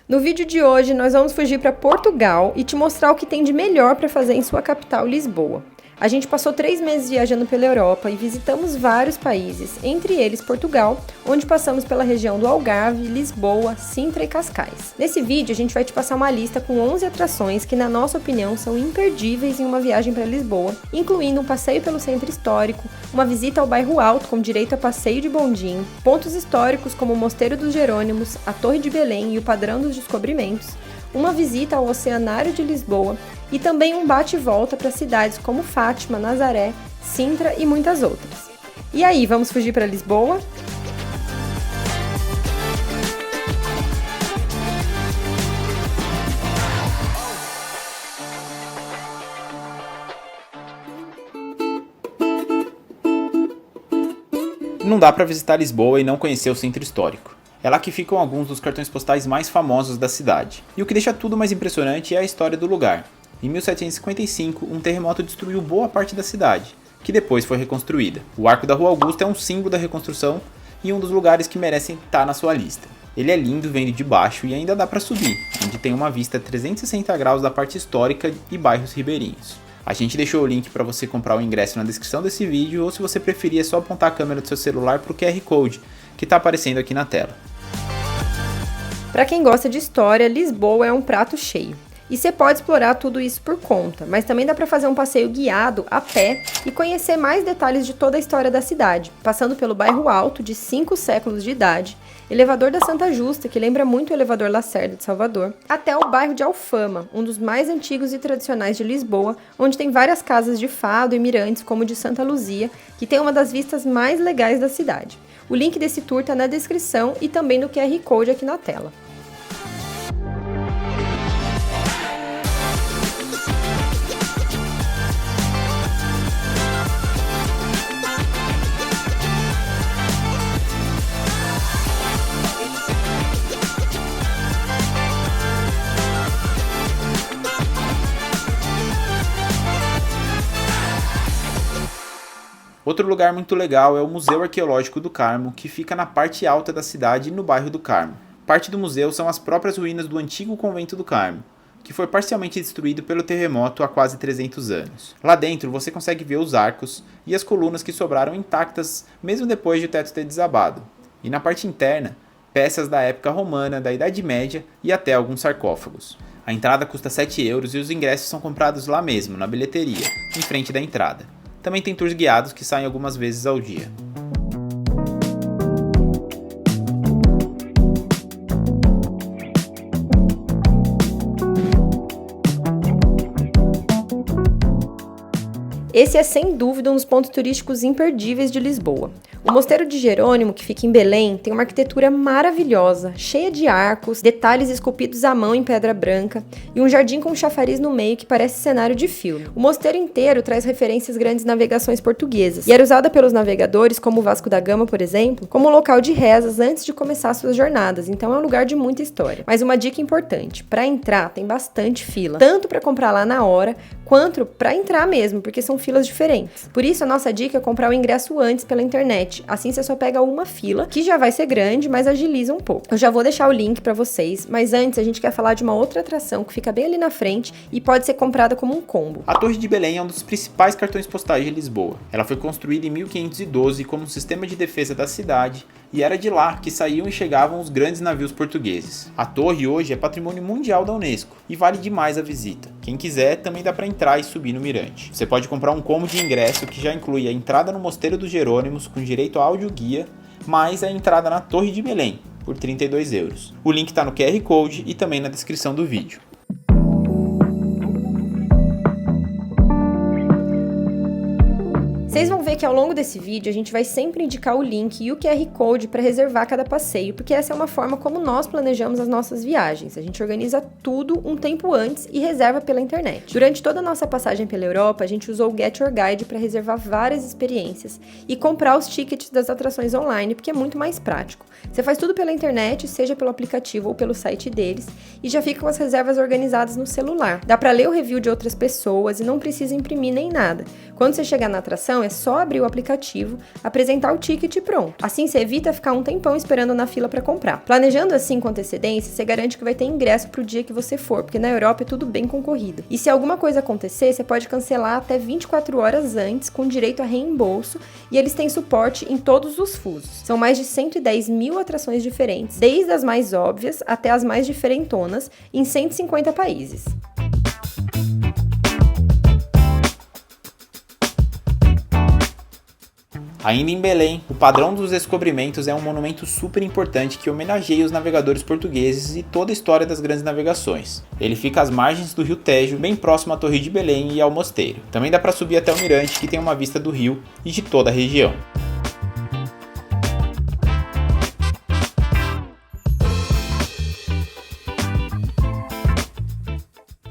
No vídeo de hoje, nós vamos fugir para Portugal e te mostrar o que tem de melhor para fazer em sua capital, Lisboa. A gente passou 3 meses viajando pela Europa e visitamos vários países, entre eles Portugal, onde passamos pela região do Algarve, Lisboa, Sintra e Cascais. Nesse vídeo, a gente vai te passar uma lista com 11 atrações que, na nossa opinião, são imperdíveis em uma viagem para Lisboa, incluindo um passeio pelo centro histórico, uma visita ao bairro Alto com direito a passeio de bondinho, pontos históricos como o Mosteiro dos Jerônimos, a Torre de Belém e o Padrão dos Descobrimentos, uma visita ao Oceanário de Lisboa e também um bate-volta para cidades como Fátima, Nazaré, Sintra e muitas outras. E aí, vamos fugir para Lisboa? Não dá para visitar Lisboa e não conhecer o centro histórico. É lá que ficam alguns dos cartões postais mais famosos da cidade. E o que deixa tudo mais impressionante é a história do lugar. Em 1755, um terremoto destruiu boa parte da cidade, que depois foi reconstruída. O Arco da Rua Augusta é um símbolo da reconstrução e um dos lugares que merecem estar na sua lista. Ele é lindo vendo de baixo e ainda dá para subir, onde tem uma vista 360 graus da parte histórica e bairros ribeirinhos. A gente deixou o link para você comprar o ingresso na descrição desse vídeo, ou se você preferir é só apontar a câmera do seu celular para o QR Code, que está aparecendo aqui na tela. Para quem gosta de história, Lisboa é um prato cheio. E você pode explorar tudo isso por conta, mas também dá para fazer um passeio guiado a pé e conhecer mais detalhes de toda a história da cidade, passando pelo bairro Alto, de 5 séculos de idade, elevador da Santa Justa, que lembra muito o elevador Lacerda de Salvador, até o bairro de Alfama, um dos mais antigos e tradicionais de Lisboa, onde tem várias casas de fado e mirantes, como o de Santa Luzia, que tem uma das vistas mais legais da cidade. O link desse tour está na descrição e também no QR Code aqui na tela. Outro lugar muito legal é o Museu Arqueológico do Carmo, que fica na parte alta da cidade, no bairro do Carmo. Parte do museu são as próprias ruínas do antigo convento do Carmo, que foi parcialmente destruído pelo terremoto há quase 300 anos. Lá dentro você consegue ver os arcos e as colunas que sobraram intactas mesmo depois de o teto ter desabado. E na parte interna, peças da época romana, da Idade Média e até alguns sarcófagos. A entrada custa 7 euros e os ingressos são comprados lá mesmo, na bilheteria, em frente da entrada. Também tem tours guiados que saem algumas vezes ao dia. Esse é sem dúvida um dos pontos turísticos imperdíveis de Lisboa. O Mosteiro de Jerônimo, que fica em Belém, tem uma arquitetura maravilhosa, cheia de arcos, detalhes esculpidos à mão em pedra branca e um jardim com um chafariz no meio que parece cenário de filme. O mosteiro inteiro traz referências grandes navegações portuguesas e era usada pelos navegadores, como o Vasco da Gama, por exemplo, como local de rezas antes de começar suas jornadas, então é um lugar de muita história. Mas uma dica importante, para entrar tem bastante fila, tanto para comprar lá na hora, quanto para entrar mesmo, porque são filas diferentes. Por isso, a nossa dica é comprar o ingresso antes pela internet. Assim você só pega uma fila, que já vai ser grande, mas agiliza um pouco. Eu já vou deixar o link para vocês, mas antes a gente quer falar de uma outra atração que fica bem ali na frente e pode ser comprada como um combo. A Torre de Belém é um dos principais cartões postais de Lisboa. Ela foi construída em 1512 como um sistema de defesa da cidade e era de lá que saíam e chegavam os grandes navios portugueses. A torre hoje é patrimônio mundial da Unesco e vale demais a visita. Quem quiser também dá para entrar e subir no mirante. Você pode comprar um combo de ingresso que já inclui a entrada no Mosteiro dos Jerônimos com direito a áudio-guia, mais a entrada na Torre de Belém, por 32 euros. O link está no QR Code e também na descrição do vídeo. Vocês vão ver que ao longo desse vídeo a gente vai sempre indicar o link e o QR Code para reservar cada passeio, porque essa é uma forma como nós planejamos as nossas viagens. A gente organiza tudo um tempo antes e reserva pela internet. Durante toda a nossa passagem pela Europa, a gente usou o Get Your Guide para reservar várias experiências e comprar os tickets das atrações online, porque é muito mais prático. Você faz tudo pela internet, seja pelo aplicativo ou pelo site deles, e já fica com as reservas organizadas no celular. Dá para ler o review de outras pessoas e não precisa imprimir nem nada. Quando você chegar na atração, é só abrir o aplicativo, apresentar o ticket e pronto. Assim você evita ficar um tempão esperando na fila para comprar. Planejando assim com antecedência, você garante que vai ter ingresso pro dia que você for, porque na Europa é tudo bem concorrido. E se alguma coisa acontecer, você pode cancelar até 24 horas antes, com direito a reembolso, e eles têm suporte em todos os fusos. São mais de 110 mil atrações diferentes, desde as mais óbvias até as mais diferentonas, em 150 países. Ainda em Belém, o Padrão dos Descobrimentos é um monumento super importante que homenageia os navegadores portugueses e toda a história das grandes navegações. Ele fica às margens do rio Tejo, bem próximo à Torre de Belém e ao mosteiro. Também dá para subir até o mirante, que tem uma vista do rio e de toda a região.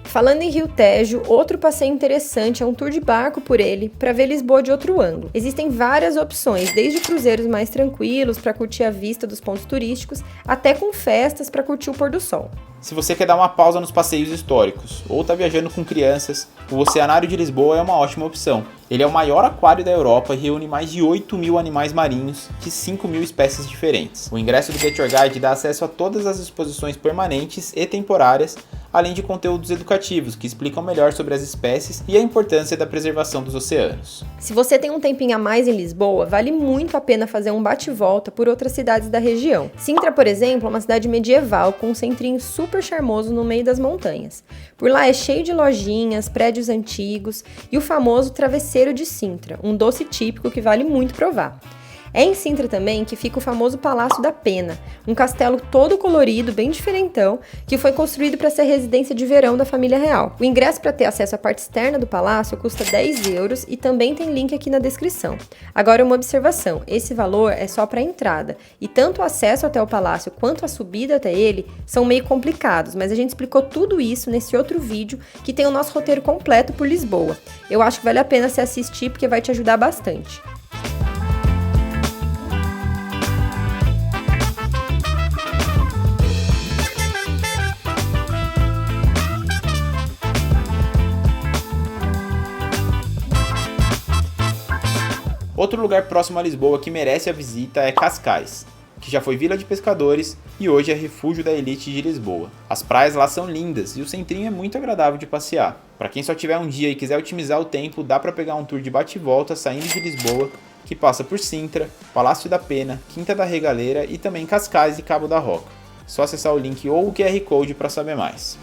Falando em Rio Tejo, outro passeio interessante é um tour de barco por ele, para ver Lisboa de outro ângulo. Existem várias opções, desde cruzeiros mais tranquilos para curtir a vista dos pontos turísticos, até com festas para curtir o pôr do sol. Se você quer dar uma pausa nos passeios históricos, ou está viajando com crianças, o Oceanário de Lisboa é uma ótima opção. Ele é o maior aquário da Europa e reúne mais de 8 mil animais marinhos de 5 mil espécies diferentes. O ingresso do Get Your Guide dá acesso a todas as exposições permanentes e temporárias, além de conteúdos educativos que explicam melhor sobre as espécies e a importância da preservação dos oceanos. Se você tem um tempinho a mais em Lisboa, vale muito a pena fazer um bate-volta por outras cidades da região. Sintra, por exemplo, é uma cidade medieval com um centrinho super charmoso no meio das montanhas. Por lá é cheio de lojinhas, prédios antigos e o famoso travesseiro de Sintra, um doce típico que vale muito provar. É em Sintra também que fica o famoso Palácio da Pena, um castelo todo colorido, bem diferentão, que foi construído para ser residência de verão da família real. O ingresso para ter acesso à parte externa do palácio custa 10 euros e também tem link aqui na descrição. Agora uma observação, esse valor é só para a entrada, e tanto o acesso até o palácio quanto a subida até ele são meio complicados, mas a gente explicou tudo isso nesse outro vídeo que tem o nosso roteiro completo por Lisboa. Eu acho que vale a pena você assistir porque vai te ajudar bastante. Outro lugar próximo a Lisboa que merece a visita é Cascais, que já foi vila de pescadores e hoje é refúgio da elite de Lisboa. As praias lá são lindas e o centrinho é muito agradável de passear. Para quem só tiver um dia e quiser otimizar o tempo, dá para pegar um tour de bate e volta saindo de Lisboa, que passa por Sintra, Palácio da Pena, Quinta da Regaleira e também Cascais e Cabo da Roca. Só acessar o link ou o QR Code para saber mais.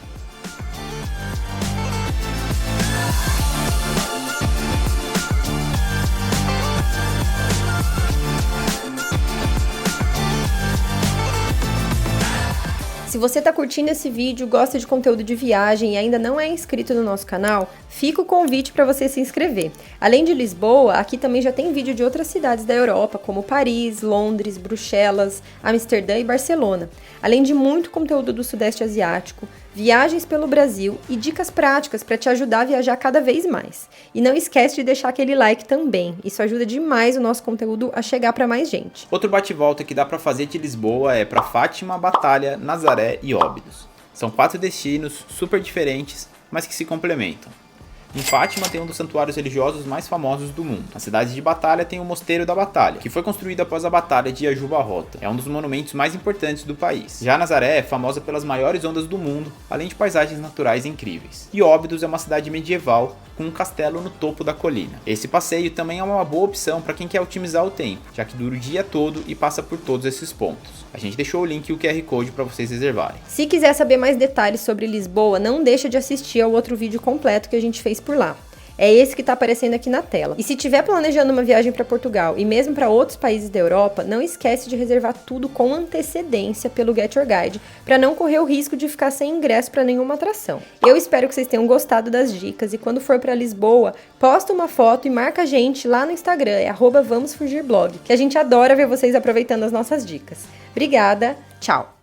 Se você está curtindo esse vídeo, gosta de conteúdo de viagem e ainda não é inscrito no nosso canal, fica o convite para você se inscrever. Além de Lisboa, aqui também já tem vídeo de outras cidades da Europa, como Paris, Londres, Bruxelas, Amsterdã e Barcelona. Além de muito conteúdo do Sudeste Asiático, viagens pelo Brasil e dicas práticas para te ajudar a viajar cada vez mais. E não esquece de deixar aquele like também, isso ajuda demais o nosso conteúdo a chegar para mais gente. Outro bate-volta que dá para fazer de Lisboa é para Fátima, Batalha, Nazaré e Óbidos. São 4 destinos super diferentes, mas que se complementam. Em Fátima tem um dos santuários religiosos mais famosos do mundo. Na cidade de Batalha tem o Mosteiro da Batalha, que foi construído após a Batalha de Ajuba-Rota. É um dos monumentos mais importantes do país. Já Nazaré é famosa pelas maiores ondas do mundo, além de paisagens naturais incríveis. E Óbidos é uma cidade medieval com um castelo no topo da colina. Esse passeio também é uma boa opção para quem quer otimizar o tempo, já que dura o dia todo e passa por todos esses pontos. A gente deixou o link e o QR Code para vocês reservarem. Se quiser saber mais detalhes sobre Lisboa, não deixa de assistir ao outro vídeo completo que a gente fez por lá. É esse que está aparecendo aqui na tela. E se estiver planejando uma viagem para Portugal e mesmo para outros países da Europa, não esquece de reservar tudo com antecedência pelo Get Your Guide, para não correr o risco de ficar sem ingresso para nenhuma atração. Eu espero que vocês tenham gostado das dicas e quando for para Lisboa, posta uma foto e marca a gente lá no Instagram, é @vamosfugirblog, que a gente adora ver vocês aproveitando as nossas dicas. Obrigada, tchau!